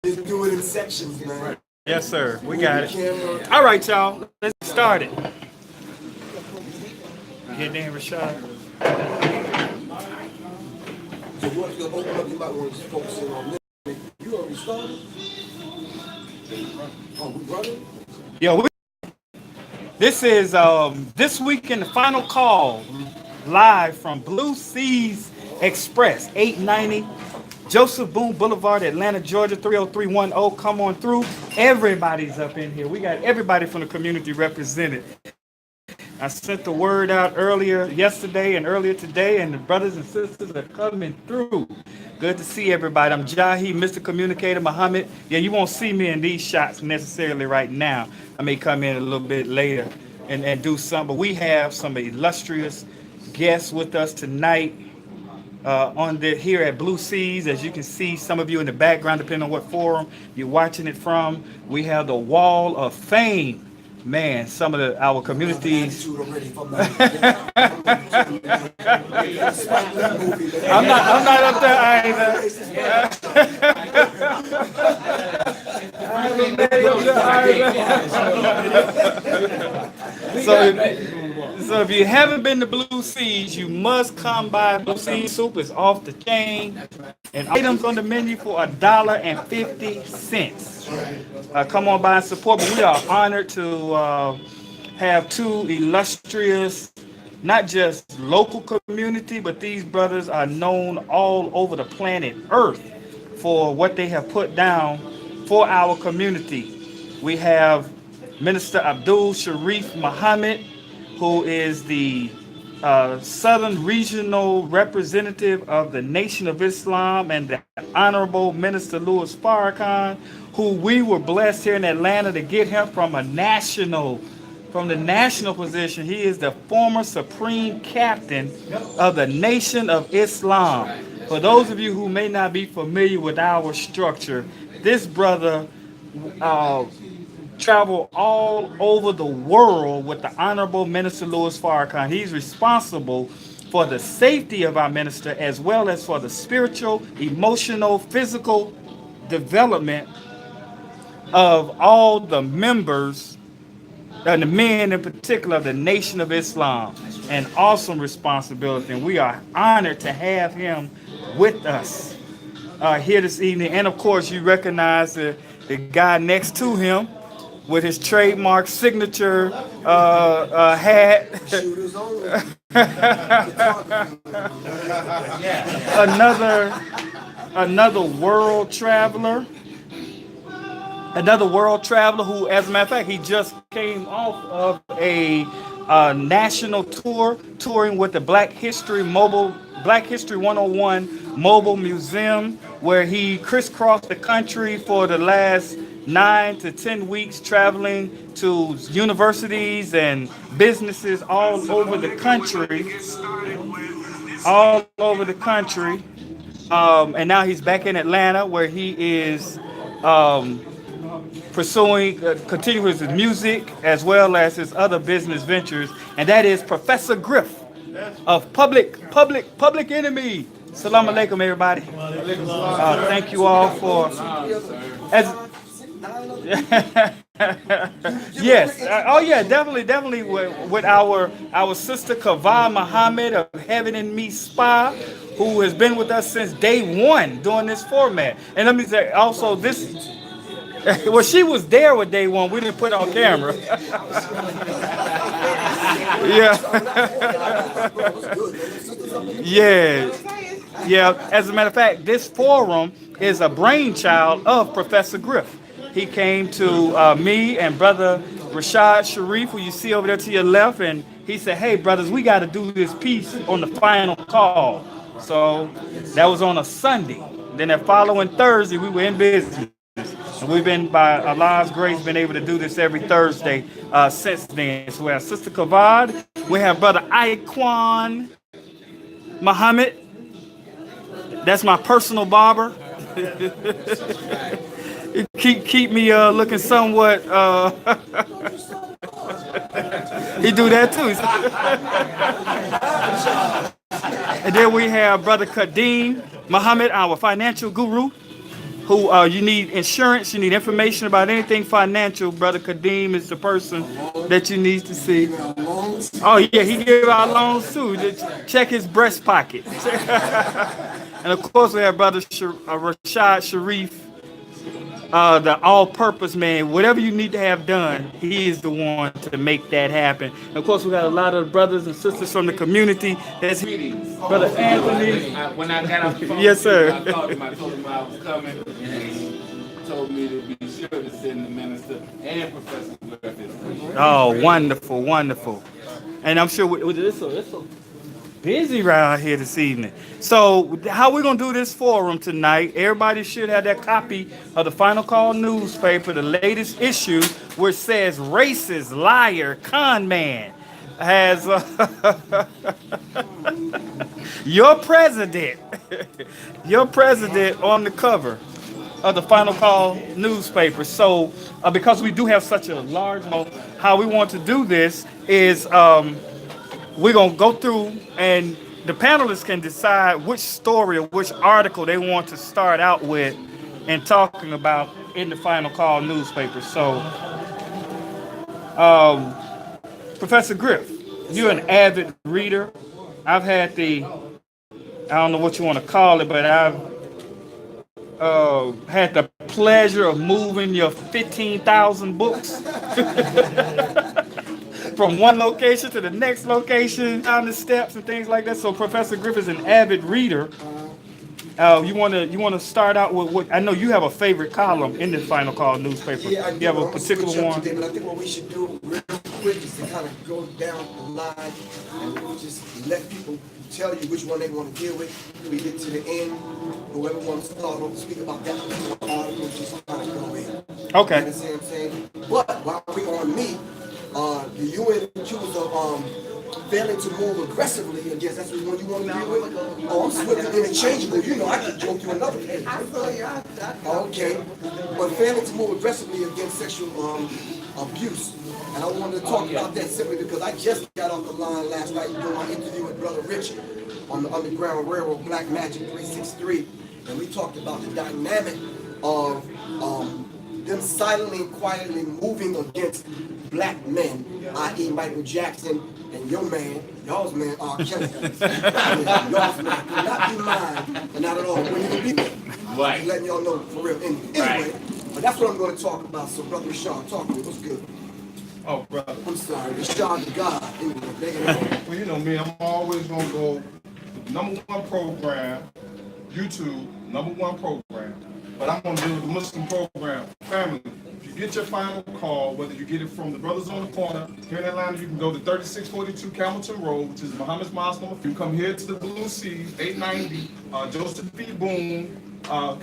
Just do it in sections, man. Yes, sir. We got it. All right, y'all. Let's get started. Get in, Rashad. So once you open up, you might want to focus in on this. You already started? Oh, we running? Yo, this is this week in the final call, live from Blue Seas Express, 890 Joseph Boone Boulevard, Atlanta, Georgia, 30310. Come on through. Everybody's up in here. We got everybody from the community represented. I sent the word out earlier yesterday and earlier today, and the brothers and sisters are coming through. Good to see everybody. I'm Jahi, Mr. Communicator Muhammad. Yeah, you won't see me in these shots necessarily right now. I may come in a little bit later and do some, but we have some illustrious guests with us tonight here at Blue Seas. As you can see, some of you in the background, depending on what forum you're watching it from, we have the Wall of Fame. Man, some of our communities. I'm not up there either. So if you haven't been to Blue Seas, you must come by. Blue Seas soup is off the chain, and items on the menu for $1.50. Come on by and support. But we are honored to have two illustrious, not just local community, but these brothers are known all over the planet Earth for what they have put down for our community. We have Minister Abdul Sharif Muhammad, who is the Southern Regional Representative of the Nation of Islam, and the Honorable Minister Louis Farrakhan, who we were blessed here in Atlanta to get him from the national position. He is the former Supreme Captain of the Nation of Islam. For those of you who may not be familiar with our structure, this brother travel all over the world with the Honorable Minister Louis Farrakhan. He's responsible for the safety of our minister, as well as for the spiritual, emotional, physical development of all the members, and the men in particular, of the Nation of Islam. An awesome responsibility, and we are honored to have him with us here this evening. And of course, you recognize the guy next to him, with his trademark signature hat. another world traveler. Another world traveler who, as a matter of fact, he just came off of a national tour, touring with the Black History 101 Mobile Museum, where he crisscrossed the country for the last 9 to 10 weeks, traveling to universities and businesses all over the country. And now he's back in Atlanta, where he is continuing his music as well as his other business ventures, and that is Professor Griff of Public Enemy. Salam alaikum, everybody. Thank you all for yes. Oh yeah, definitely with our sister Kava Muhammad of Heaven and Me Spa, who has been with us since day one doing this format. And let me say also this. Well, she was there with day one. We didn't put it on camera. Yeah. Yeah. As a matter of fact, this forum is a brainchild of Professor Griff. He came to me and Brother Rashad Sharif, who you see over there to your left, and he said, "Hey, brothers, we got to do this piece on the final call." So that was on a Sunday. Then that following Thursday, we were in business. And we've been, by Allah's grace, been able to do this every Thursday since then. So we have Sister Kavad, we have Brother Iquan Muhammad. That's my personal barber. keep me looking somewhat. He do that too. And then we have Brother Kadeem Muhammad, our financial guru, who you need insurance, you need information about anything financial, Brother Kadeem is the person that you need to see. Oh yeah, he gave out loans too. Just check his breast pocket. And of course we have Brother Rashad Sharif, the all-purpose man. Whatever you need to have done, he is the one to make that happen. And of course we got a lot of brothers and sisters from the community. That's Brother Anthony. When I got off the phone, Yes, sir. I called him. I told him I was coming, and he told me to be sure to send the minister and Professor Griffith. Oh, wonderful, wonderful. And I'm sure it's so busy around here this evening. So how we're going to do this forum tonight, everybody should have that copy of the Final Call newspaper, the latest issue, which says racist, liar, con man has your president on the cover of the Final Call newspaper. So because we do have such a large, how we want to do this is we're going to go through and the panelists can decide which story or which article they want to start out with and talking about in the Final Call newspaper. So, Professor Griff, you're an avid reader. I've had I don't know what you want to call it, but I've had the pleasure of moving your 15,000 books from one location to the next location, down the steps and things like that. So Professor Griff is an avid reader. You want to start out with what I know you have a favorite column in the Final Call newspaper. Yeah, I do. You have a particular one. Today, but I think what we should do real quick is to kind of go down the line and just let people tell you which one they want to deal with. We get to the end. Whoever wants to start or speak about that article, just kind of go in. Okay. You understand what I'm saying? But while we on me, the UN accused of failing to move aggressively against, that's what you want to deal with? Oh, I'm swift and interchangeable. You know, I can joke you another page. I saw you. Okay. But failing to move aggressively against sexual abuse. And I wanted to talk about that simply because I just got off the line last night doing my interview with Brother Rich on the Underground Railroad Black Magic 363. And we talked about the dynamic of them silently and quietly moving against black men, i.e. Michael Jackson and your man, y'all's man, R. Kelly. Y'all's man, could not be mine, and not at all. When you can be there. Right. Letting y'all know for real. Anyway, but that's what I'm going to talk about. So, Brother Rashad, talk to me. What's good? Oh, brother. I'm sorry, Rashad the God. Anyway, Well, you know me, I'm always going to go #1 program, YouTube, #1 program. But I'm going to deal with the Muslim program, family. If you get your Final Call, whether you get it from the Brothers on the Corner, here in Atlanta, you can go to 3642 Camilton Road, which is Muhammad's Mosque number 4. You come here to the Blue Seas, 890, Joseph E. Boone,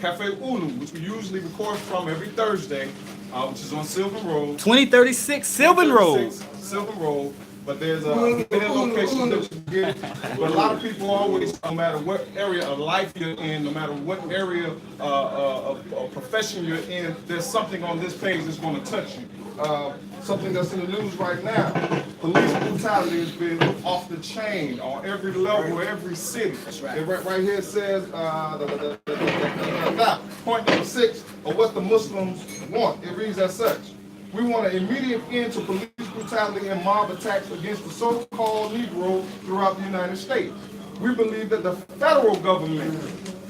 Cafe Ulu, which we usually record from every Thursday, which is on Sylvan Road. 2036 Sylvan Road. Sylvan Road. But there's many locations that you get. But a lot of people always, no matter what area of life you're in, no matter what area of profession you're in, there's something on this page that's going to touch you. Something that's in the news right now. Police brutality has been off the chain on every level, every city. That's right. Right here it says, point number 6 of what the Muslims want. It reads as such. We want an immediate end to police brutality and mob attacks against the so-called Negro throughout the United States. We believe that the federal government,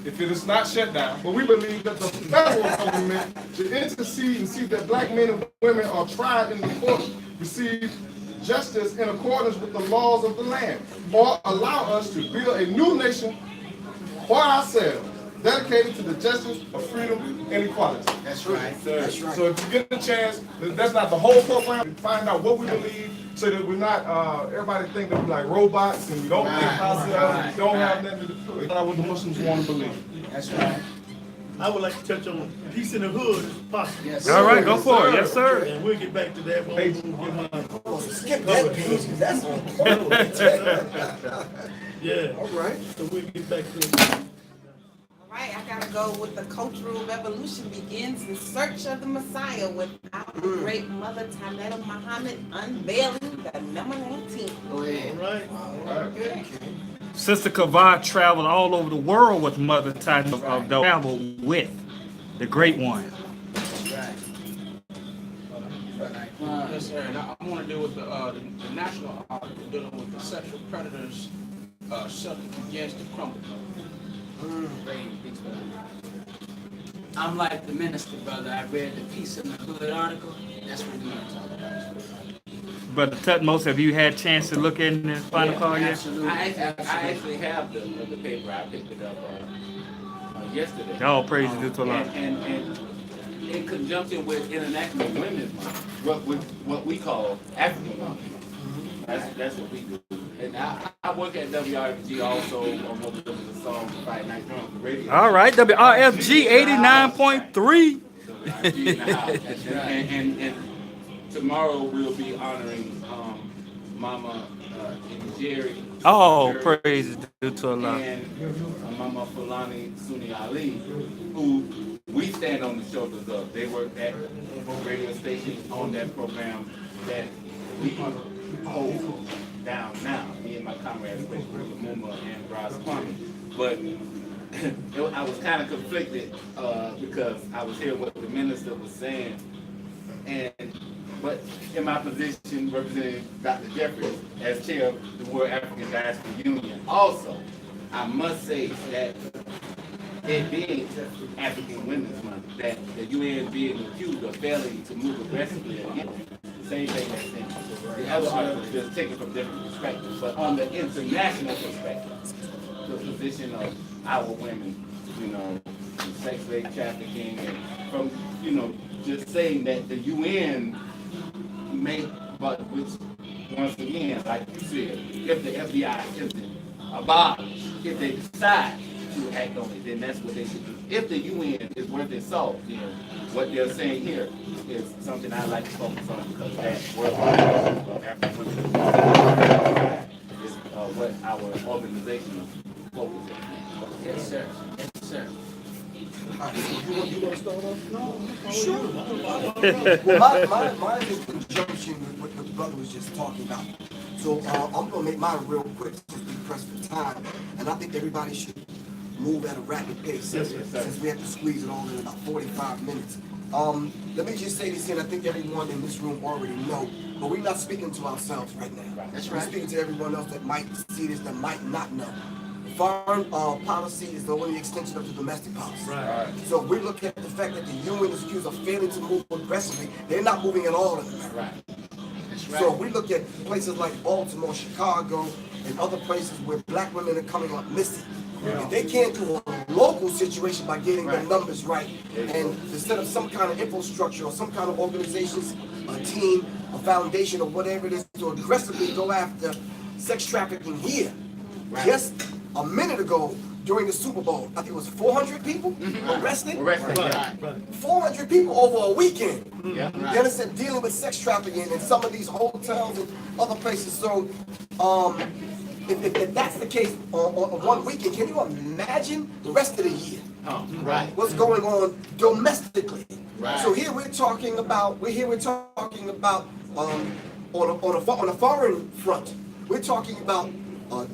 if it is not shut down, but we believe that the federal government should intercede and see that black men and women are tried in the court, receive justice in accordance with the laws of the land, or allow us to build a new nation for ourselves, dedicated to the justice of freedom and equality. that's right. That's right. So if you get the chance, that's not the whole program. Find out what we believe, so that we're not everybody think that we're like robots and we don't think ourselves, we don't have nothing to do. It's not what the Muslims want to believe. That's right. I would like to touch on peace in the hood if possible. Yes, All right, go for it. Yes, sir. And we'll get back to that when we get my Skip that page, because that's important. yeah. All right. So we'll get back to it. Right, I gotta go with the cultural revolution begins in search of the Messiah with our great mother Tanetta Muhammad unveiling the number 19. Go ahead. All right. Sister Kavad traveled all over the world with Mother Titan of the travel with. the great one. Yes, sir. And I want to deal with the national article dealing with the sexual predators shelter begins to crumble. I'm like the minister, brother. I read the Peace in the Hood article. That's what we're going to talk about. Brother Tutmos, have you had a chance to look in the final call yet? Absolutely. I actually have the paper. I picked it up yesterday. All praise to the Lord. And in conjunction with International Women's Month, what we call African Women. That's what we do. And I work at WRFG also on what the song Friday Night Drums for radio. All right, WRFG 89.3. And tomorrow we'll be honoring Mama Jerry. Oh, praise to Allah. And Mama Fulani Sunni Ali, who we stand on the shoulders of. They work at a radio station on that program that we hold down now. Me and my comrades, Mumma and Bras Kwame. But I was kind of conflicted because I was hearing what the minister was saying, but in my position representing Dr. Jeffries as chair of the World African Diaspora Union, also, I must say that it being African Women's Month, that the UN being accused of failing to move aggressively against the same thing that's in the other articles, just taken from different perspectives. But on the international perspective, the position of our women, you know, sex slave trafficking, and from, you know, just saying that the UN may, but which, once again, like you said, if the FBI isn't abolished, if they decide to act on it, then that's what they should do. If the UN is worth its salt, then what they're saying here is something I like to focus on, because that worldwide African women is what our organization focuses on. Yes, sir. Yes, sir. You want to start off? No, sure. Well, mine is in conjunction with what the brother was just talking about. So I'm going to make mine real quick since we pressed for time. And I think everybody should move at a rapid pace since we have to squeeze it all in about 45 minutes. Let me just say this here, and I think everyone in this room already know, but we're not speaking to ourselves right now. That's We're right. speaking to everyone else that might see this, that might not know. Foreign policy is the only extension of the domestic policy. Right. So if we look at the fact that the UN is accused of failing to move aggressively, they're not moving at all in America. Right. That's right. So if we look at places like Baltimore, Chicago, and other places where black women are coming up missing, if they can't do a local situation by getting the numbers right, and instead of some kind of infrastructure or some kind of organizations, a team, a foundation, or whatever it is, to aggressively go after sex trafficking here, just a minute ago during the Super Bowl, I think it was 400 people arrested. Right. 400 people over a weekend. Yeah. You understand, dealing with sex trafficking in some of these hotels and other places. So, if that's the case on one weekend, can you imagine the rest of the year? Right. What's going on domestically? Right. So here we're talking about on a foreign front. We're talking about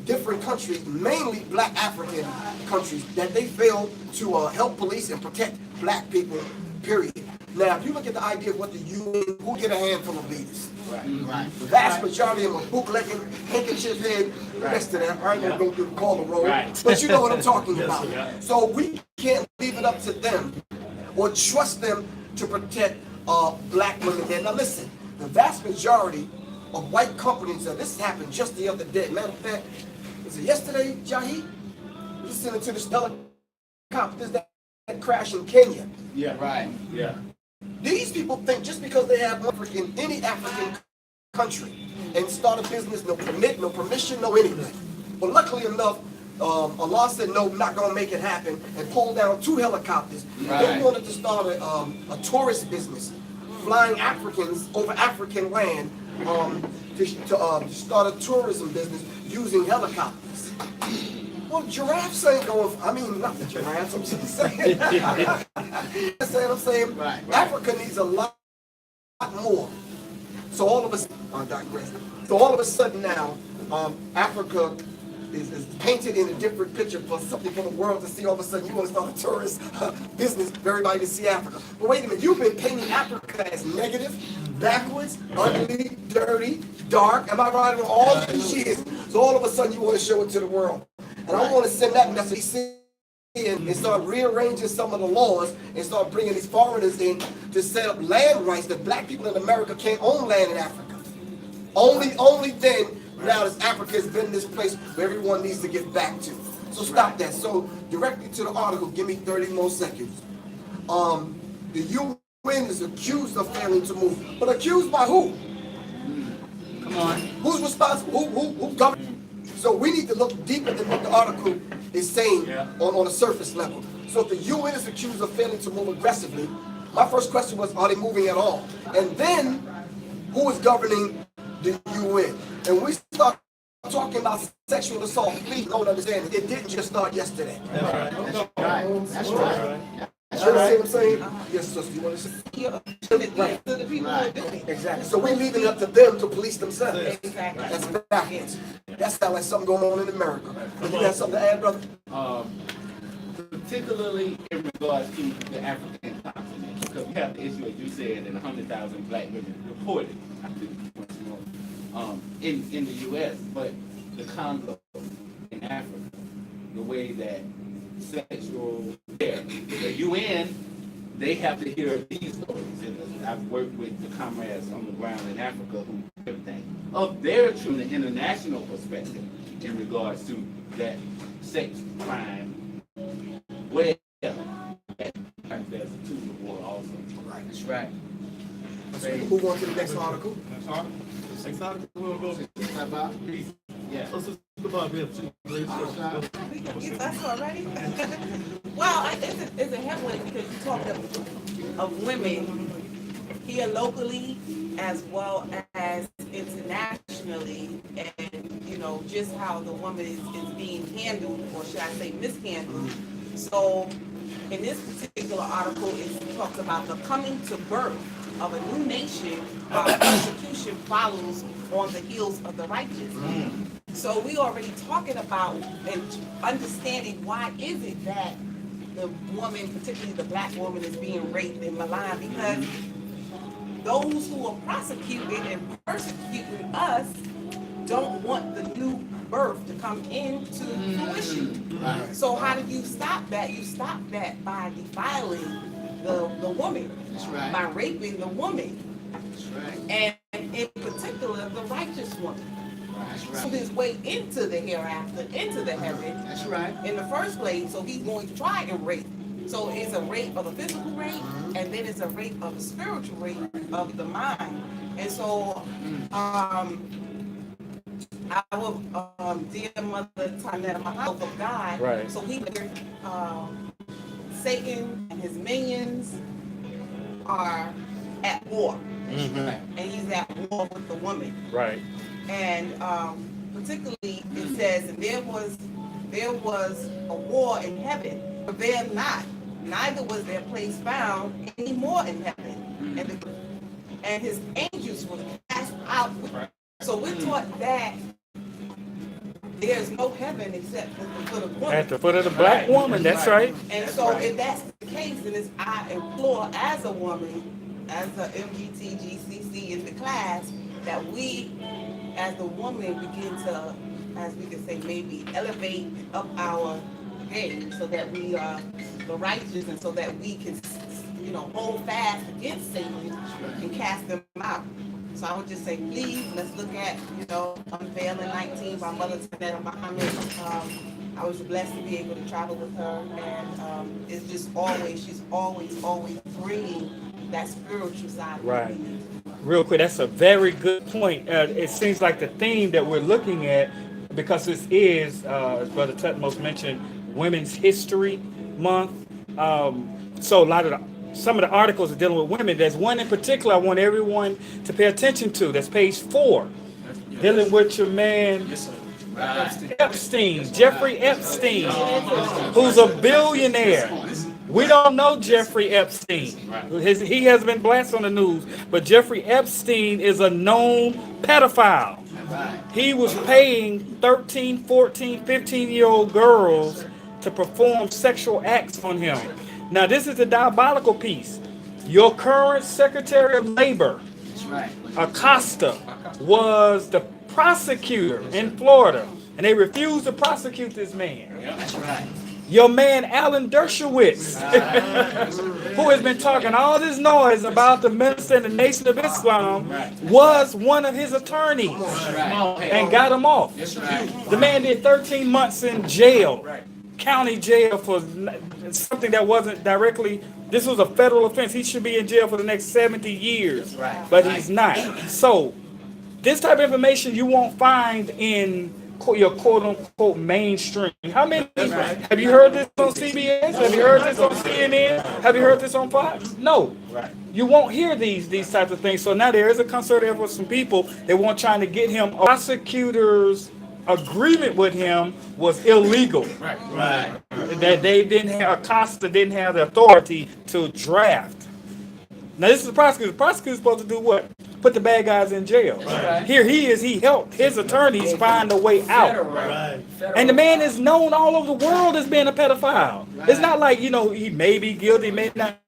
different countries, mainly black African countries, that they fail to help police and protect black people, period. Now, if you look at the idea of what the UN, who get a handful of leaders? Right. The vast majority of them are bootlegging, handkerchief head, the rest of that. I ain't gonna go through the call the roll, Right. but you know what I'm talking about. So we can't leave it up to them or trust them to protect black women. Now listen, the vast majority of white companies, this happened just the other day. Matter of fact, was it yesterday, Jahid? Listening to this helicopter that crash in Kenya. Yeah. Right. Yeah. These people think just because they have any African country and start a business, no permit, no permission, no anything. But luckily enough, Allah said no, not gonna make it happen, and pulled down 2 helicopters. They wanted to start a tourist business, flying Africans over African land to start a tourism business using helicopters. Well, giraffes ain't going, I mean, not the giraffes, I'm just saying. I'm saying Africa needs a lot more. So all of us, I digress. So all of a sudden now, Africa is painted in a different picture for something for the world to see. All of a sudden, you want to start a tourist business for everybody to see Africa. But wait a minute, you've been painting Africa as negative, backwards, ugly, dirty, dark. Am I right on all these years? So all of a sudden, you want to show it to the world. And I want to send that message and start rearranging some of the laws and start bringing these foreigners in to set up land rights that black people in America can't own land in Africa. Only then, now as Africa has been this place where everyone needs to get back to. So stop that. So directly to the article, give me 30 more seconds. The UN is accused of failing to move, but accused by who? Come on. Who's responsible? Who governs? So we need to look deeper than what the article is saying on a surface level. So if the UN is accused of failing to move aggressively, my first question was, are they moving at all? And then, who is governing the UN? And we start talking about sexual assault. Please don't understand, it didn't just start yesterday. That's right. That's right. You understand what I'm saying? Yes, sister, you want to say? Right. To the people who are doing it. Exactly. So we're leaving it up to them to police themselves. Exactly. That's backwards. That sounds like something going on in America. You have something to add, brother? Particularly in regards to the African continent, because we have the issue, as you said, and 100,000 black women reported in the U.S., but the Congo in Africa, the way that sexual care, the UN, they have to hear these stories. And I've worked with the comrades on the ground in Africa who everything of their true international perspective in regards to that sex crime. Well, there's a tool of war also. Right. That's right. Let's move on to the next article. Next article, we'll go. Yeah. Let's just about here, please. We can get us already. Well, it's a headwind because you talk of women here locally as well as internationally, and you know just how the woman is being handled, or should I say mishandled. So in this particular article, it talks about the coming to birth of a new nation while persecution follows on the heels of the righteous. So we already talking about and understanding why is it that the woman, particularly the black woman, is being raped and maligned, because those who are prosecuting and persecuting us don't want the new birth to come into fruition. So how do you stop that? You stop that by defiling the woman, by raping the woman, and in particular the righteous woman. So his way into the hereafter, into the heaven, in the first place, so he's going to try and rape. So it's a rape of the physical rape, and then it's a rape of the spiritual rape of the mind. And so our dear mother Tanetta, my house of God, Right. so he Satan and his minions are at war, and he's at war with the woman. Right. And particularly it says, and there was a war in heaven, but there not, neither was their place found any more in heaven, and his angels were cast out. So we're taught that there's no heaven except at the foot of the woman. At the foot of the black woman, that's right. And so if that's the case, then I implore as a woman, as a MGTGCC in the class, that we as the woman begin to, as we can say, maybe elevate up our game so that we are the righteous, and so that we can, you know, hold fast against Satan and cast them out. So I would just say, please, let's look at, you know, Unveiling 19 by Mother Tanetta Muhammad. I was blessed to be able to travel with her, and it's just always, she's always bringing that spiritual side. Right. Real quick, that's a very good point. It seems like the theme that we're looking at, because this is, as Brother Tutmos mentioned, Women's History Month. So a lot of some of the articles are dealing with women. There's one in particular I want everyone to pay attention to. That's page 4, dealing with your man Epstein, Jeffrey Epstein, who's a billionaire. We don't know Jeffrey Epstein. He has been blasted on the news, but Jeffrey Epstein is a known pedophile. He was paying 13, 14, 15-year-old girls to perform sexual acts on him. Now, this is the diabolical piece. Your current Secretary of Labor, That's right. Acosta, was the prosecutor in Florida, and they refused to prosecute this man. That's right. Your man Alan Dershowitz, who has been talking all this noise about the minister and the Nation of Islam, was one of his attorneys and got him off. That's right. The man did 13 months in jail, county jail, for something that wasn't directly. This was a federal offense. He should be in jail for the next 70 years, but he's not. So, this type of information you won't find in your quote-unquote mainstream. How many? Have you heard this on CBS? Have you heard this on CNN? Have you heard this on Fox? No. You won't hear these types of things. So now there is a concert there for some people that want trying to get him. Prosecutors' agreement with him was illegal. Right. That they didn't have, Acosta didn't have the authority to draft. Now this is the prosecutor. The prosecutor's supposed to do what? Put the bad guys in jail. Here he is. He helped his attorneys find a way out. Right. And the man is known all over the world as being a pedophile. It's not like, he may be guilty, may not.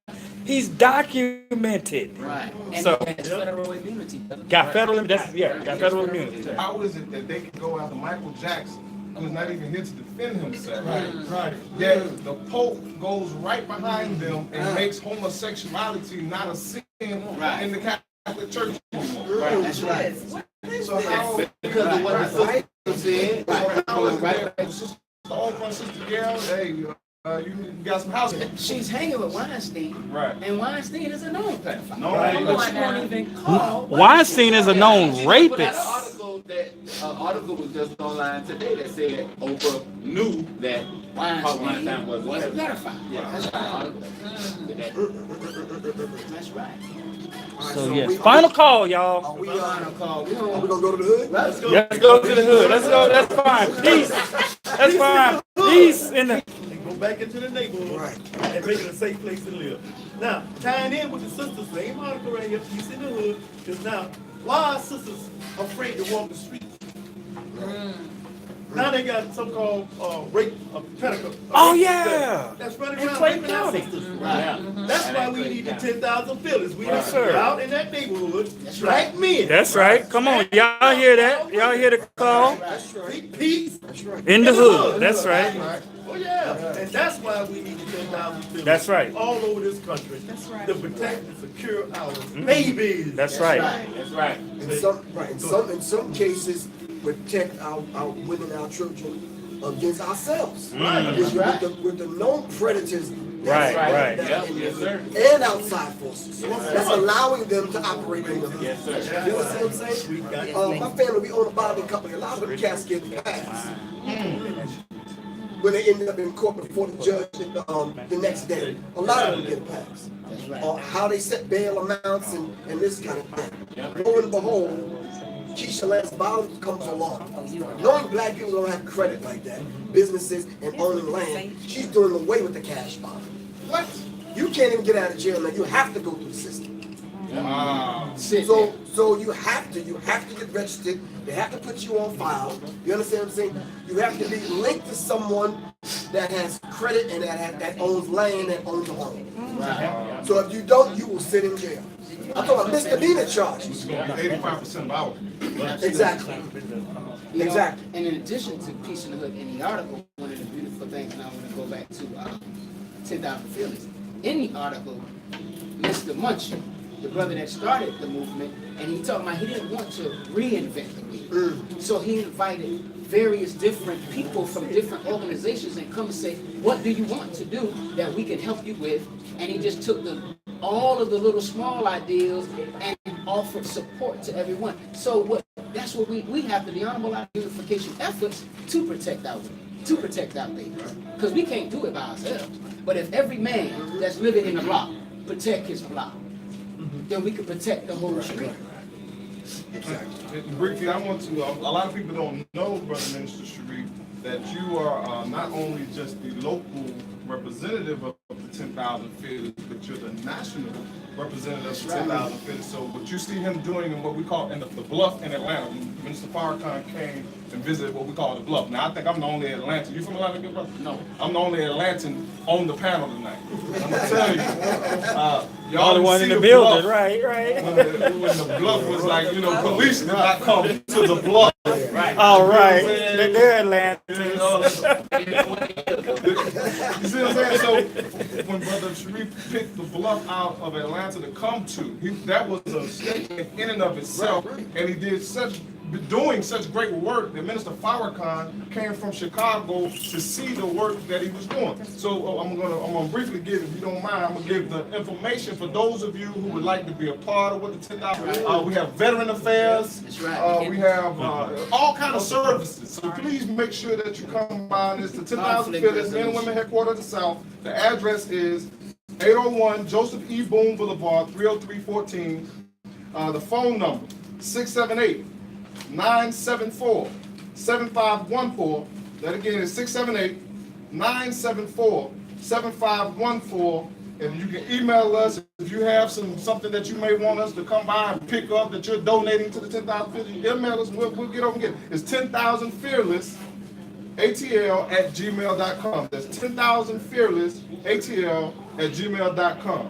He's documented. Right. And So- he has federal immunity. Got federal immunity. Got federal immunity. How is it that they can go after Michael Jackson, who's not even here to defend himself? Right. Yet the Pope goes right behind them and makes homosexuality not a sin in the Catholic Church anymore. That's right. So how? Because of what the sister said. All my sister Gail, hey, you got some house. She's hanging with Weinstein. Right. And Weinstein is a known pedophile. No, Although she won't even call. Weinstein is a known But that rapist. article was just online today that said Oprah knew that Weinstein was was a pedophile. Yeah. That's right. That's right. So yes, final call, y'all. Are we Final call. We are we on. gonna go to the hood? Let's go. Let's go to the hood. Let's go. That's fine. Peace. That's fine. Peace in the. And go back into the neighborhood Right. and make it a safe place to live. Now, tying in with the sisters, same article right here, Peace in the Hood, is now, why are sisters afraid to walk the streets? Now they got so-called rape of pedicure. Oh, yeah. That's running In around Clayton raping our County. sisters. Right. That's why we need the 10,000 fillers. We Yes, are sir. out in that neighborhood, black men. That's right. Come on, y'all hear that? Y'all hear the call? Big peace In the hood. That's right. Oh, yeah. And that's why we need the 10,000 fillers. That's right. All over this country. That's right. To protect and secure our babies. That's right. That's right. In some cases, protect our women, our children against ourselves. With the known predators. Right, right. Yes, sir. And outside forces. That's allowing them to operate in the hood. Yes, sir. You understand what I'm saying? My family, we own a bottling company. A lot of them cats get passed. When they ended up in court before the judge the next day. A lot of them get passed. How they set bail amounts and this kind of thing. Lo and behold, Keisha Lance Bottoms comes along. Knowing black people don't have credit like that, businesses and owning land, she's doing away with the cash bond. What? You can't even get out of jail now. You have to go through the system. Wow. So you have to get registered. They have to put you on file. You understand what I'm saying? You have to be linked to someone that has credit and that owns land and owns a home. So if you don't, you will sit in jail. I'm talking about misdemeanor charges. 85% of our. Exactly. You know, Exactly. And in addition to Peace in the Hood, in the article, one of the beautiful things, and I want to go back to 10,000 Feelings. In the article, Mr. Munchie, the brother that started the movement, and he talked about he didn't want to reinvent the wheel. So he invited various different people from different organizations and come and say, what do you want to do that we can help you with? And he just took all of the little small ideas and offered support to everyone. So that's what we have to, the honorable unification efforts to protect our babies. Because we can't do it by ourselves. But if every man that's living in the block protect his block, then we can protect the whole street. Briefly, I want to, a lot of people don't know, Brother Minister Sharif, that you are not only just the local representative of the 10,000 feelers, but you're the national representative of 10,000 feelers. So what you see him doing in what we call in the Bluff in Atlanta, Minister Farrakhan came and visited what we call the Bluff. Now I think I'm the only Atlantan. You from Atlanta, good brother? No. I'm the only Atlantan on the panel tonight. I'm gonna tell you. Y'all the one in the building, Bluff, right? When the Bluff was like, you know, police did not come to the Bluff. Right. All right. They're Atlanta. You see what I'm saying? So when Brother Sharif picked the Bluff out of Atlanta to come to, that was a statement in and of itself, and he did doing such great work that Minister Farrakhan came from Chicago to see the work that he was doing. So I'm gonna briefly give, if you don't mind, I'm gonna give the information for those of you who would like to be a part of what the 10,000. We have veteran affairs. We have all kind of services. So please make sure that you come by. It's the 10,000 Feelers Men and Women Headquarters of the South. The address is 801 Joseph E. Boone Boulevard, 30314. The phone number 678-974-7514. That again is 678-974-7514. And you can email us if you have something that you may want us to come by and pick up that you're donating to the 10,000 Fearless. Email us, we'll get over and get it. It's 10,000 Fearless ATL@gmail.com. That's 10,000 Fearless ATL@gmail.com.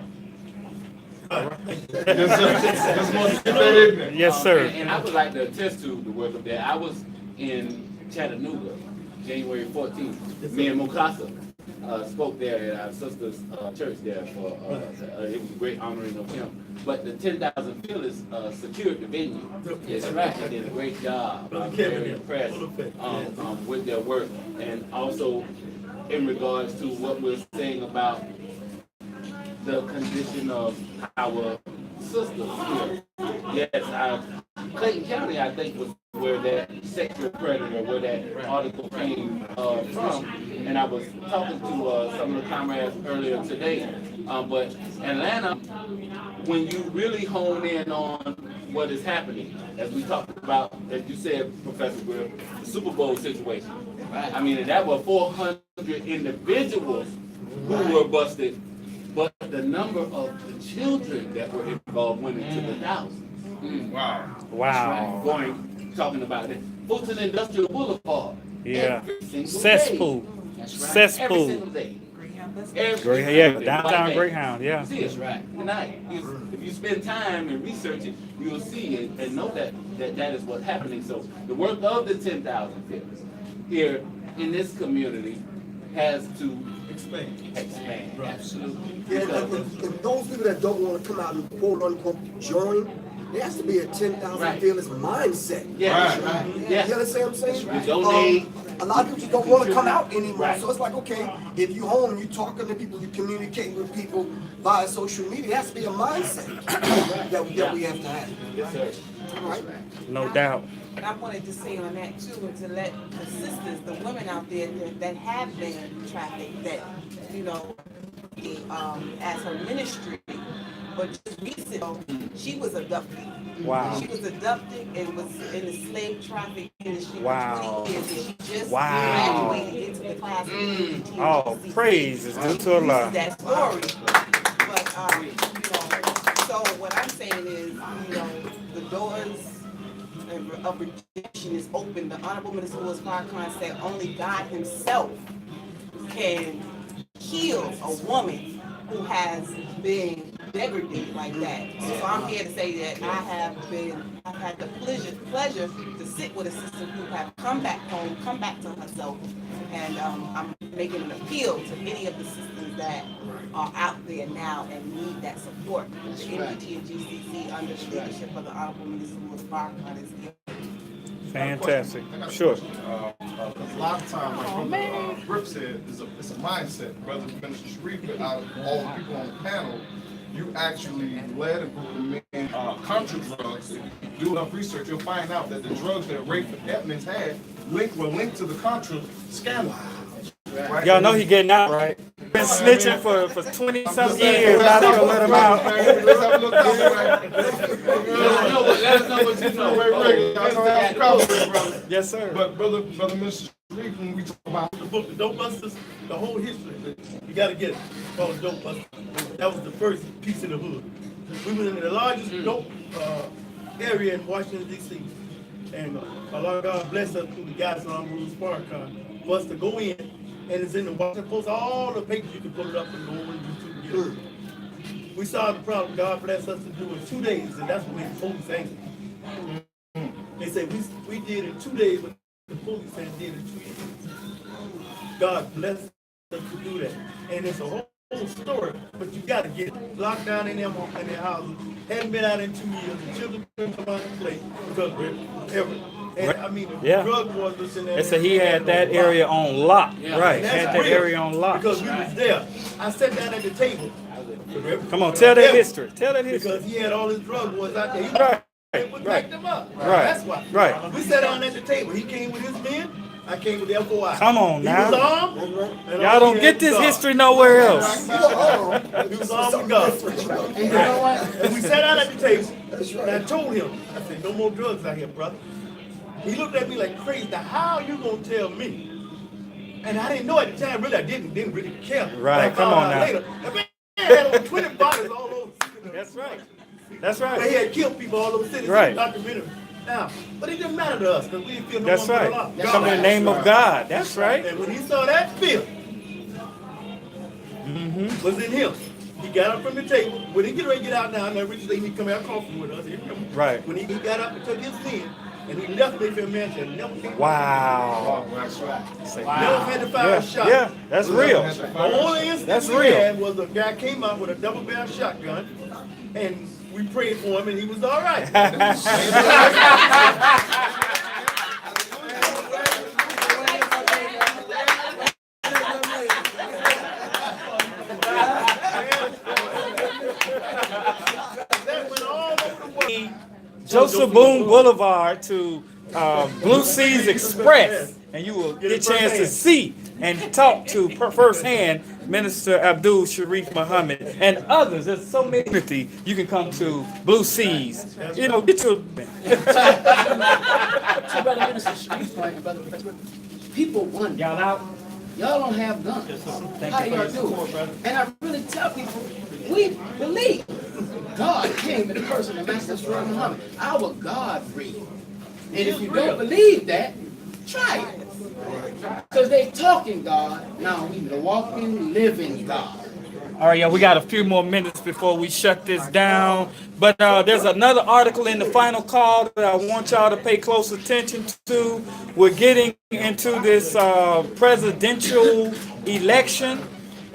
Yes, sir. Just want to get that in there. Yes, sir. And I would like to attest to the work of that. I was in Chattanooga, January 14th. Me and Mukasa spoke there at our sister's church there for it was a great honoring of him. But the 10,000 Fearless secured the venue. That's right. They did a great job. I'm very impressed with their work. And also in regards to what we're saying about the condition of our sisters here. Yes, Clayton County, I think, was where that sexual predator, where that article came from. And I was talking to some of the comrades earlier today. But Atlanta, when you really hone in on what is happening, as we talked about, as you said, Professor Grill, the Super Bowl situation. Right? I mean, and that were 400 individuals who were busted. But the number of the children that were involved went into the thousands. Wow. Wow. Right. Talking about it. Fulton Industrial Boulevard. Yeah. Cesspool. That's right. Cesspool. Every single day. Yeah, downtown Greyhound, yeah. See it, right? Tonight, if you spend time and research it, you'll see it and know that is what's happening. So the work of the 10,000 Fearless here in this community has to expand. Right. Absolutely. Yeah, and those people that don't want to come out and quote unquote join, there has to be a 10,000 Fearless mindset. Yeah, right. Yeah. You understand what I'm saying? Right. Donate. A lot of people just don't want to come out anymore. Right. So it's like, okay, if you home, you talking to people, you communicate with people via social media, it has to be a mindset that we have to have. Yes, sir. Right? No doubt. And I wanted to say on that too, and to let the sisters, the women out there that have been trafficked, that, you know, as her ministry, but just recently, she was abducted. Wow. She was abducted and was in the slave traffic industry Wow. for 20 years, and she just Wow. graduated into the class. Oh, praise is due to Allah. That story. But, you know, so what I'm saying is, you know, the doors of redemption is open. The Honorable Minister Louis Farrakhan said only God himself can heal a woman who has been degraded like that. So I'm here to say that I've had the pleasure to sit with a sister who have come back home, come back to herself, and I'm making an appeal to any of the sisters that are out there now and need that support. The NBT and GCC under the leadership of the Honorable Minister Louis Farrakhan is here. Fantastic. Sure. A lot of times, like Brother Griff said, it's a mindset. Brother Minister Sharif, out of all the people on the panel, you actually led a group of men contra drugs. If you do enough research, you'll find out that the drugs that Rayford Edmonds had were linked to the contra scandal. Right? Y'all know he getting out, right? Been snitching for 20-something years. Now they gonna let him out. Let's have a look down the Let us know what you know. way. Yes, sir. But Brother Minister when we talk about The book, The Dope Busters, the whole history. You gotta get it. It's called Dope Busters. That was the first piece in the hood. We were in the largest dope area in Washington, D.C. And a lot of God bless us through the guys on Rules Park car for us to go in, and it's in the Washington Post, all the papers, you can pull it up and go over and YouTube and get it. We saw the problem God bless us to do in 2 days, and that's what made the police angry. They said we did it 2 days, but the police said did it 2 years. God bless us to do that. And it's a whole story, but you gotta get locked down in their houses. Hadn't been out in 2 years. The children couldn't come out and play because I mean, the drug wars was in there. They said he had that area on lock. Right, And had that's that real, area on lock. because we was there. I sat down at the table. Come on, tell that history. Tell that history. Because he had all his drug wars out there. He Right, backed them up. right, That's why. right. We sat down at the table. He came with his men. I came with the FOI. Come on now. He was armed. and Y'all don't get this history nowhere else. He was armed with guns. And you know what? And we sat down at the table. And I told him, I said, no more drugs out here, brother. He looked at me like crazy. Now, how are you going to tell me? And I didn't know at the time, really, I didn't really care. Right, But I come found on out now. later. The man had over 20 bodies all over. That's right. That's They right. had killed people all over the city. Right. Documentary. Now, but it didn't matter to us because we didn't feel no That's one right. put it Come in the name of God. That's right. And when he saw that film, was in him. He got up from the table. When he get ready to get out now, now Richard said he come out coffee with us. Right. When he got up and took his pen, and he left Mayfield Mansion, never came Wow. That's right. Never had to fire Yeah, a shot. yeah, that's real. The only instance That's we real. had was a guy came out with a double barrel shotgun, and we prayed for him, and he was all right. That went all over the world. Joseph Boone Boulevard to Blue Seas Express, and you will get a chance to see and talk to firsthand Minister Abdul Sharif Muhammad and others. There's so many. You can come to Blue Seas. You know, get your. To Brother Minister Sharif's point, and Brother Professor, people wonder, Y'all out? y'all don't have guns. How do y'all do it? And I really tell people, we believe God came in the person of Master Sharif Muhammad, our God breathed. And if you don't believe that, try it. Because they talking God, now we the walking, living God. All right, yeah, we got a few more minutes before we shut this down. But there's another article in the final call that I want y'all to pay close attention to. We're getting into this presidential election,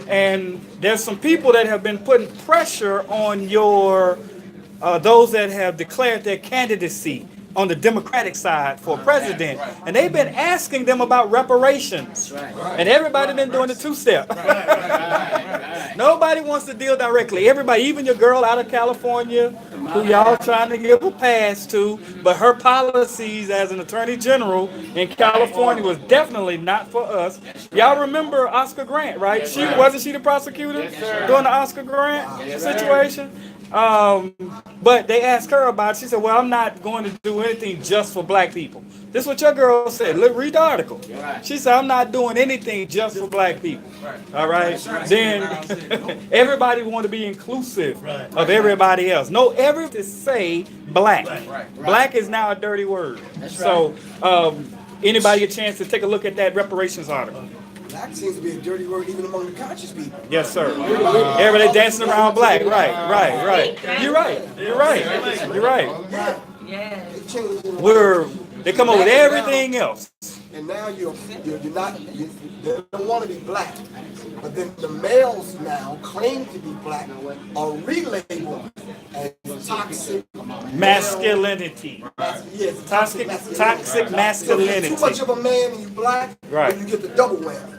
and there's some people that have been putting pressure on those that have declared their candidacy on the Democratic side for president, and they've been asking them about reparations, and everybody been doing the two-step. Nobody wants to deal directly. Everybody, even your girl out of California, who y'all trying to give a pass to, but her policies as an attorney general in California was definitely not for us. Y'all remember Oscar Grant, right? Wasn't she the prosecutor during the Oscar Grant situation? But they asked her about it. She said, well, I'm not going to do anything just for black people. This is what your girl said. Look, read the article. She said, I'm not doing anything just for black people. All right? Then everybody want to be inclusive of everybody else. No, to say black. Black is now a dirty word. So anybody get a chance to take a look at that reparations article? Black seems to be a dirty word even among the conscious people. Yes, sir. Everybody dancing around black. Right. You're right. They come up with everything else. And now they don't want to be black. But then the males now claim to be black are relabeled as toxic masculinity. Yes, Toxic masculinity. So if you're too much of a man and you black, Right. then you get the double whammy.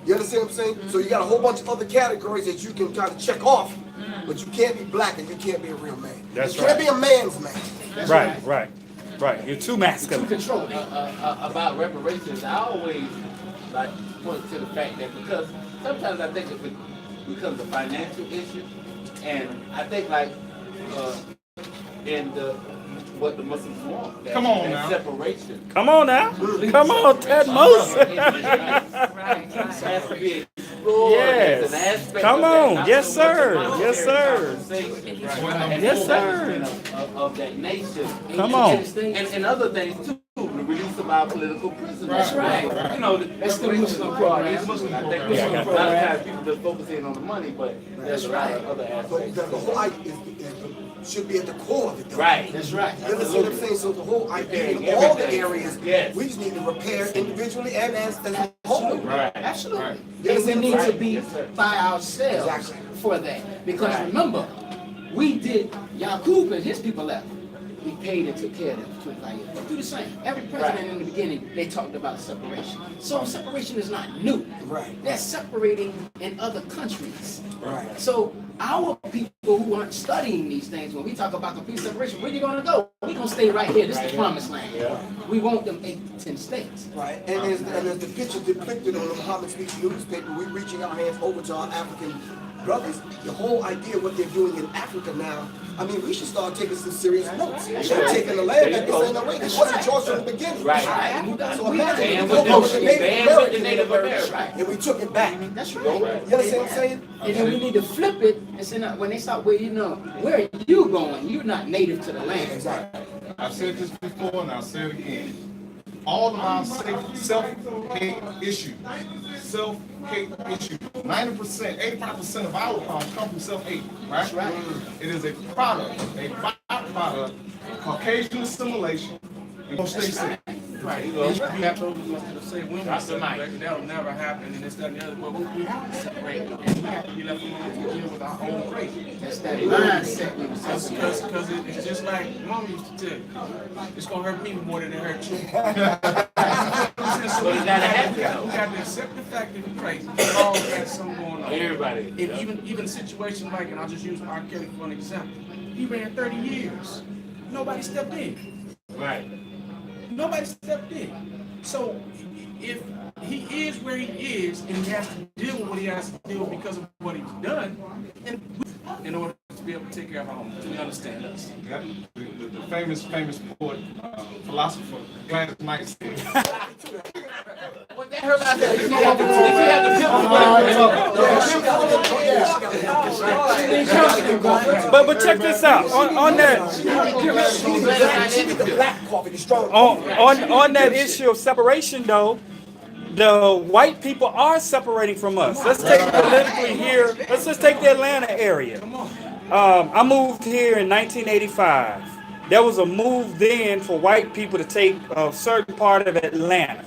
You understand what I'm saying? So you got a whole bunch of other categories that you can kind of check off, but you can't be black and you can't be a real man. That's you can't be a man's man. Right. You're too masculine. About reparations, I always point to the fact that because sometimes I think it becomes a financial issue, and I think in the what the Muslims want. Come on now. Separation. Come on now. Come on, Ted Moses. It has to be explored as an Yes. aspect Come of that, on. not Yes, so much a sir. monetary Yes, sir. conversation. Yes, sir. Of that nation. Come on. And other things too. The release of our political prisoners. That's right. You know, That's the Muslim program. I think a lot of times people just focus in on the money, but there's a lot of other So aspects. the whole idea should be at the core of it, though. Right. That's right. You understand what I'm saying? So the whole idea in Repairing all the everything. areas, Yes. we just need to repair individually and as a whole. Right. Absolutely. Yes, And we need to right. be Yes, sir. by ourselves Exactly. for that. Because Right. remember, we did, Yaqub and his people left. We paid and took care of them. Do the same. Every president in the beginning, they talked about separation. So separation is not new. Right. They're separating in other countries. Right. So our people who aren't studying these things, when we talk about complete separation, where you gonna go? We're gonna stay right here. This is the promised land. We want them 8 to 10 states. Right, and as the picture depicted on the Muhammad Speaks newspaper, we're reaching our hands over to our African brothers. The whole idea of what they're doing in Africa now, I mean, we should start taking some serious notes. They're taking the land back and saying, no, wait, this wasn't yours from the beginning. Right. So imagine And if with we go with the the Native Native Americans Americans. and we took it back. That's right. You understand what I'm saying? And then we need to flip it and say, now, when they start, well, you know, where are you going? You're not native to the land. Exactly. I've said this before and I'll say it again. All of our self-hate issues, 90%, 85% of our problems come from self-hate, right? That's right. It is a product, a byproduct, Caucasian assimilation, and gonna stay sick. Right. You have to say women separate, that'll never happen, and this, that, and the other, but we have to separate, and we have to be left alone to deal with our own race. That's that mindset we was talking about. Because it's just like Mama used to tell you, it's gonna hurt me more than it hurt you. So we got to accept the fact that we're crazy. We all got something going on. Everybody. And even a situation like, and I'll just use R. Kelly for an example. He ran 30 years. Nobody stepped in. Right. Nobody stepped in. So if he is where he is and he has to deal with what he has to deal with because of what he's done, and in order to be able to take care of our home, do we understand us? Yeah. The famous poet, philosopher, Gladys Knight said. But check this out. On that issue of separation, though, the white people are separating from us. Let's take politically here. Let's just take the Atlanta area. I moved here in 1985. There was a move then for white people to take a certain part of Atlanta.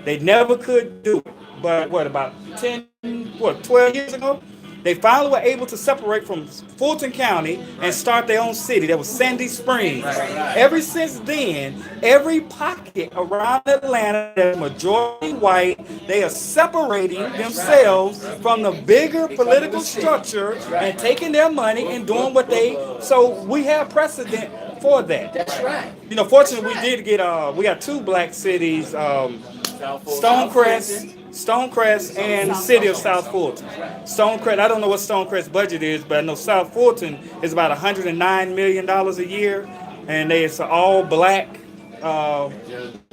They never could do it. But about 12 years ago, they finally were able to separate from Fulton County and start their own city. That was Sandy Springs. Ever since then, every pocket around Atlanta that's majority white, they are separating themselves from the bigger political structure and taking their money and doing what they. So we have precedent for that. That's right. You know, fortunately, we did get we got 2 black cities, Stonecrest and City of South Fulton. Stonecrest, I don't know what Stonecrest's budget is, but I know South Fulton is about $109 million a year, and it's all black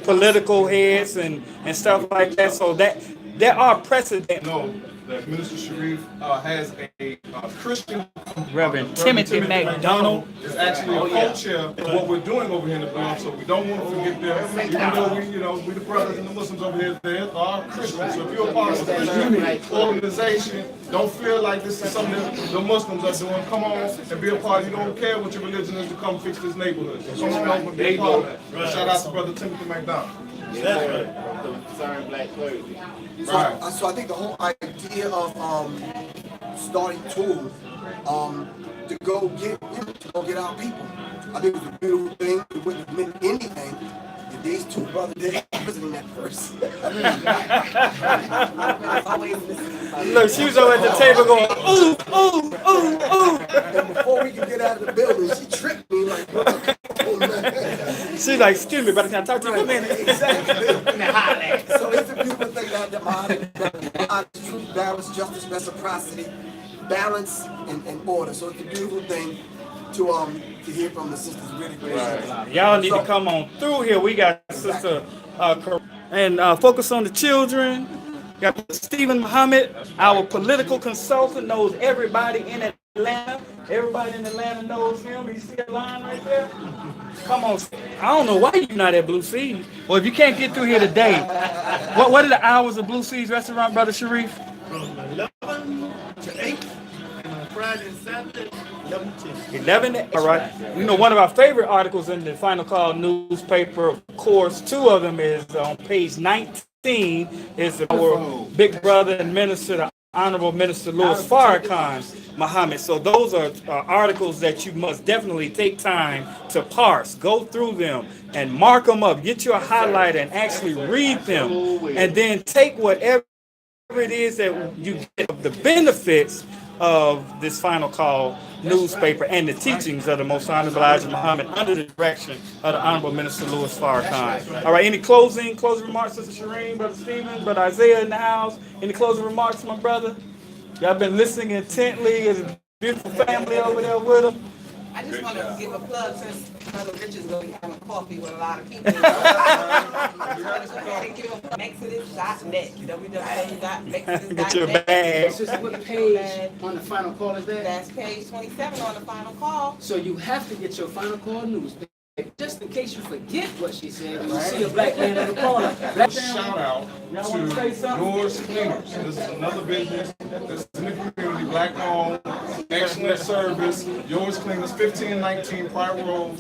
political heads and stuff like that. So that there are precedent. No, that Minister Sharif has a Christian Reverend Timothy McDonald is actually a co-chair of what we're doing over here in the Bronx, so we don't want to forget them. Even though we the brothers and the Muslims over here, they are Christians. So if you're a part of a Christian organization, don't feel like this is something that the Muslims are doing. Come on and be a part. You don't care what your religion is to come fix this neighborhood. So come on and be a part of that. Shout out to Brother Timothy McDonald. Concerned black clergy. So I think the whole idea of starting tools to go get our people, I think it's a beautiful thing. It wouldn't have meant anything if these 2 brothers didn't visiting that first. Look, she was over at the table going, ooh, ooh, ooh, ooh. And before we could get out of the building, she tricked me like, She's like, excuse me, brother, can I talk to you for a minute? Exactly. So it's a beautiful thing that the honest, truth, balance, justice, reciprocity, balance, and order. So it's a beautiful thing. to hear from the sisters really quick. Y'all need to come on through here. We got Sister and focus on the children. Got Stephen Muhammad, our political consultant, knows everybody in Atlanta. Everybody in Atlanta knows him. You see that line right there? Come on. I don't know why you're not at Blue Seas. Well, if you can't get through here today, what are the hours of Blue Seas Restaurant, Brother Sharif? From 11 to 8, and on Friday and Saturday, 11 to 10. 11 to, all right. You know, one of our favorite articles in the Final Call newspaper, of course, two of them is on page 19, is our big brother and minister, the Honorable Minister Louis Farrakhan Muhammad. So those are articles that you must definitely take time to parse, go through them, and mark them up. Get your highlighter and actually read them, and then take whatever it is that you get of the benefits of this Final Call newspaper and the teachings of the Most Honorable Elijah Muhammad under the direction of the Honorable Minister Louis Farrakhan. All right, any closing remarks, Sister Shireen, Brother Stephen, Brother Isaiah in the house? Any closing remarks, my brother? Y'all been listening intently. There's a beautiful family over there with them. I just want to give a plug since Brother Rich is going to be having coffee with a lot of people. I want to go ahead and give him Exodus.net. www.exodus.net. Get your bag. Sister, what page on the Final Call is that? That's page 27 on the Final Call. So you have to get your Final Call news. Just in case you forget what she said, when you see a black man on the corner. Shout out to Yours Cleaners. This is another business that's in the community, black owned, excellent service. Yours Cleaners, 1519 Pryor Road,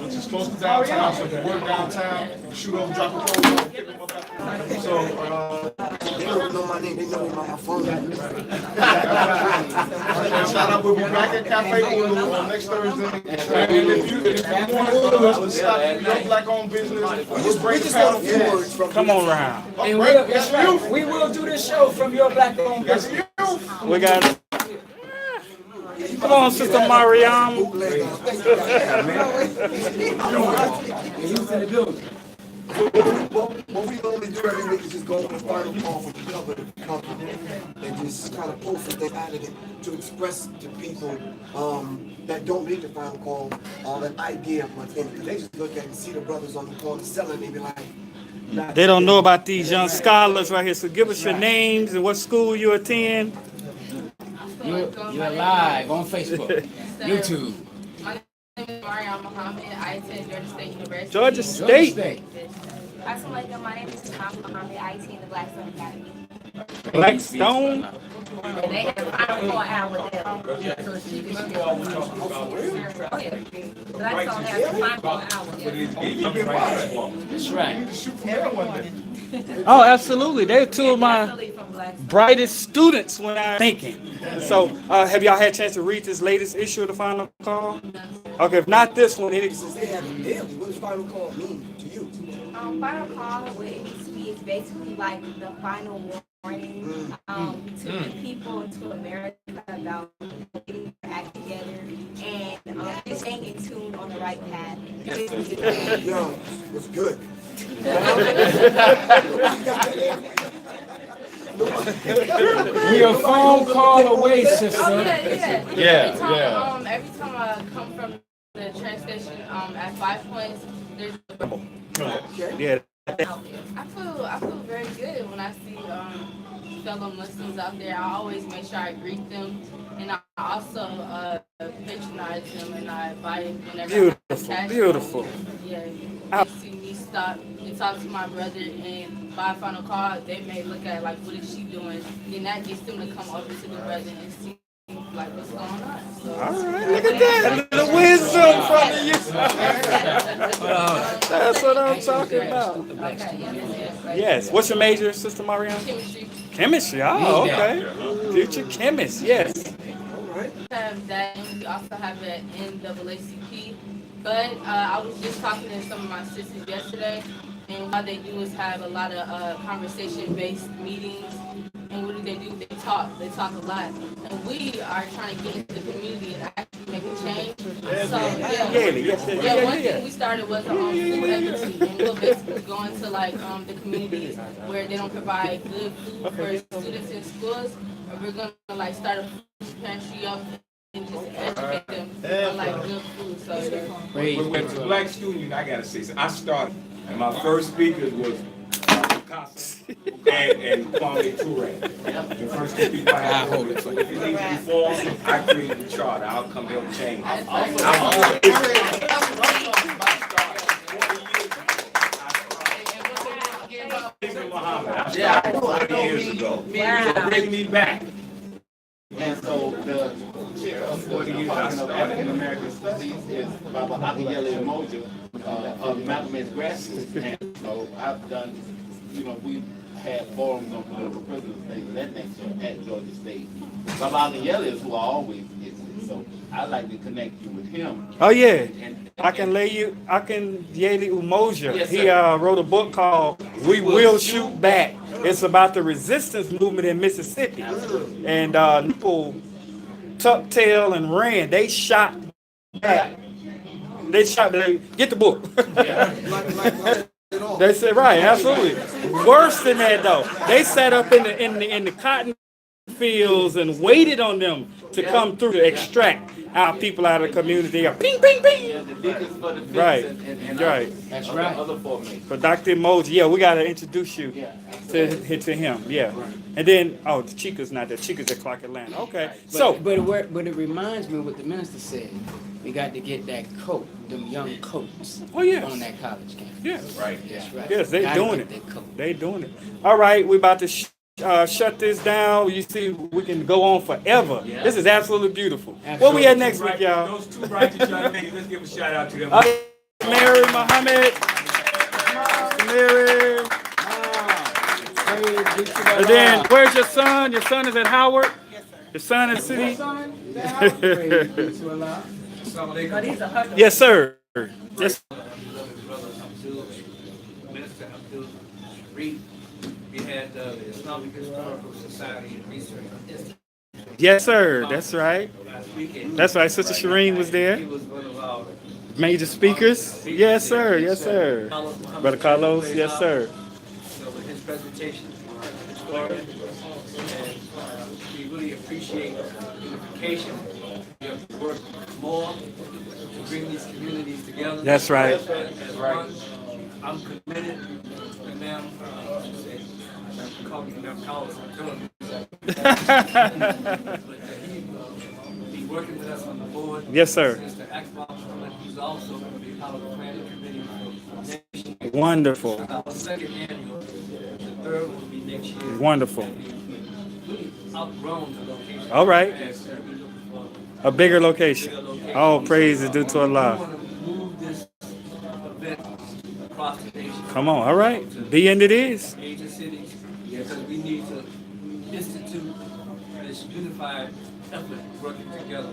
which is close to downtown. So if you work downtown, you can shoot over, drop a phone, pick them up after. So, They don't know my name, they know my phone. shout out, we'll be back at Cafe Ulu on next Thursday. And if you want to stop your black owned business, we'll break the panel. Come on round. And we will do this show from your black owned business. We got it. Come on, Sister Mariam. What we normally do every week is just go on the Final Call from the cover of the company and just kind of post something out of it to express to people that don't read the Final Call an idea of what's in it. Because they just look at it and see the brothers on the corner selling, they be like, They don't know about these young scholars right here. So give us your names and what school you attend. You're live on Facebook, YouTube. My name is Mariam Muhammad. I attend Georgia State University. Georgia State. Assalamualaikum. My name is Tamam Muhammad. I attend the Blackstone Academy. Blackstone. And they have a Final Call hour with them. So she can share. Oh, yeah. Blackstone has a Final Call hour. That's right. Oh, absolutely. They're two of my brightest students when I'm thinking. So, have y'all had a chance to read this latest issue of the Final Call? Okay, if not this one, it since they have it daily, what does Final Call mean to you? Final Call, what it needs to be is basically like the final warning to the people and to America about getting their act together and just staying in tune on the right path. Yo, it's good. You're a phone call away, sister. Oh, yeah. Yeah, Every time I come from the train station at 5 Points, there's yeah. I feel very good when I see fellow Muslims out there. I always make sure I greet them, and I also patronize them, and I buy it whenever I catch Beautiful. them. Yeah, they see me stop and talk to my brother and buy a Final Call. They may look at it like, what is she doing? Then that gets them to come over to the brother and see like what's going on. So, All right, look at that. A little wisdom from you. That's what I'm talking about. Okay, Yes. What's your major, Sister Mariam? Chemistry. Chemistry. Oh, okay. Future chemist. Yes. Have that, and we also have the NAACP. But I was just talking to some of my sisters yesterday, and what they do is have a lot of conversation-based meetings. And what do? They talk. They talk a lot. And we are trying to get into the community and actually make a change. So one thing we started was food equity, and we'll basically go into like the communities where they don't provide good food for students in schools. And we're gonna like start a food pantry up and just educate them on like good food. So With the black student, I gotta say, I started, and my first speakers was and Kwame Ture. The first two people I had to hold. So if it needs reform, I created the charter. I'll come help change. Yeah, 40 years ago. So bring me back. And so the chair of 40 years of African American Studies is Baba Akiyele Umoja of Malcolm X Grassroots. And so I've done, we've had forums on political prisoners, things of that nature at Georgia State. Baba Akiyele is who I always visit. So I'd like to connect you with him. Oh yeah, I can Yeli Umoja. Yes, He wrote a book called "We Will Shoot Back." It's about the resistance movement in Mississippi, and people tucked tail and ran. They shot back. They shot. Get the book. They said right, absolutely. Worse than that though. They sat up in the cotton fields and waited on them to come through to extract our people out of the community. Ping, ping, ping. Right, right. That's right. Other formations. For Dr. Emoji, yeah, we got to introduce you to him, yeah. And then, the Chica's not there. Chica's at Clark Atlanta. Okay, But it reminds me what the minister said. We got to get that coat, them young coats, yes. on that college campus. Yeah. Right. That's right. Yes, they Gotta doing get it. that coat. They doing it. All right, we about to shut this down. You see, we can go on forever. Yeah. This is absolutely beautiful. What we at next week, y'all? Those two righteous young ladies, let's give a shout out to them. Mary Muhammad. Mary. And then, where's your son? Your son is at Howard? Your son is City? Yes, sir. Yes. Minister Abdul Reed, we had the Islamic Historical Society and Research Institute Yes, sir. That's right. last weekend. That's right. Sister Shireen was there. He was one of our Major speakers. Yes, sir. Yes, sir. Brother Carlos. Yes, sir. So with his presentation, historian, and we really appreciate unification. We have to work more to bring these communities together. That's right. As one, I'm committed, and ma'am, I'm calling him Carlos. I'm telling him that he will be working with us on the board. Yes, sir. Mr. Akbar, he's also going to be part of the planning committee for next year. Wonderful. Our second annual, the third will be next year. Wonderful. Really outgrown the location. All right. And so we're looking for A bigger location. All praise is due to we Allah. want to move this event across the nation. Come on. All right. Be and it is. Major cities, because we need to institute this unified effort working together.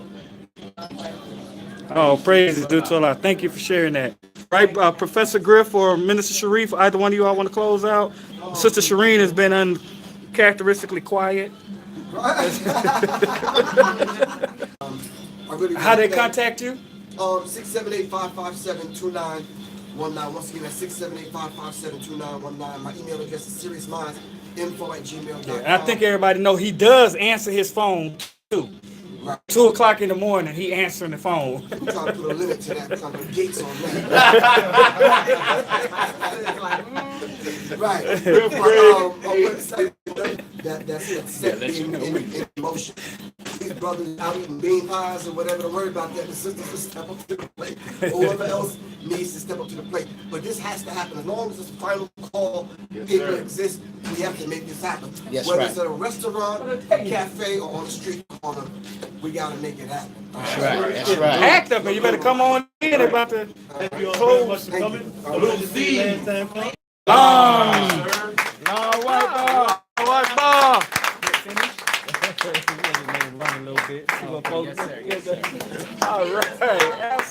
Oh, praise is due to Allah. Thank you for sharing that. Right, Professor Griff or Minister Sharif, either one of you all want to close out? Sister Shireen has been uncharacteristically quiet. How they contact you? 678-557-2919. Once again, that's 678-557-2919. My email address is seriousminds.info@gmail.com. And I think everybody know he does answer his phone too. Right. 2 o'clock in the morning, he answering the phone. We're trying to put a limit to that. We're trying to put gates on that. Right. Our website, that's set in motion. These brothers out eating bean pies or whatever, don't worry about that. The sisters will step up to the plate. Whoever else needs to step up to the plate. But this has to happen. As long as this final call people exist, we have to make this happen. Yes, Whether right. it's at a restaurant, a cafe, or on the street corner, we gotta make it happen. That's right. That's right. Act up, man. You better come on in. They're about to Thank you all very much for coming. I wish to see you last time. All right.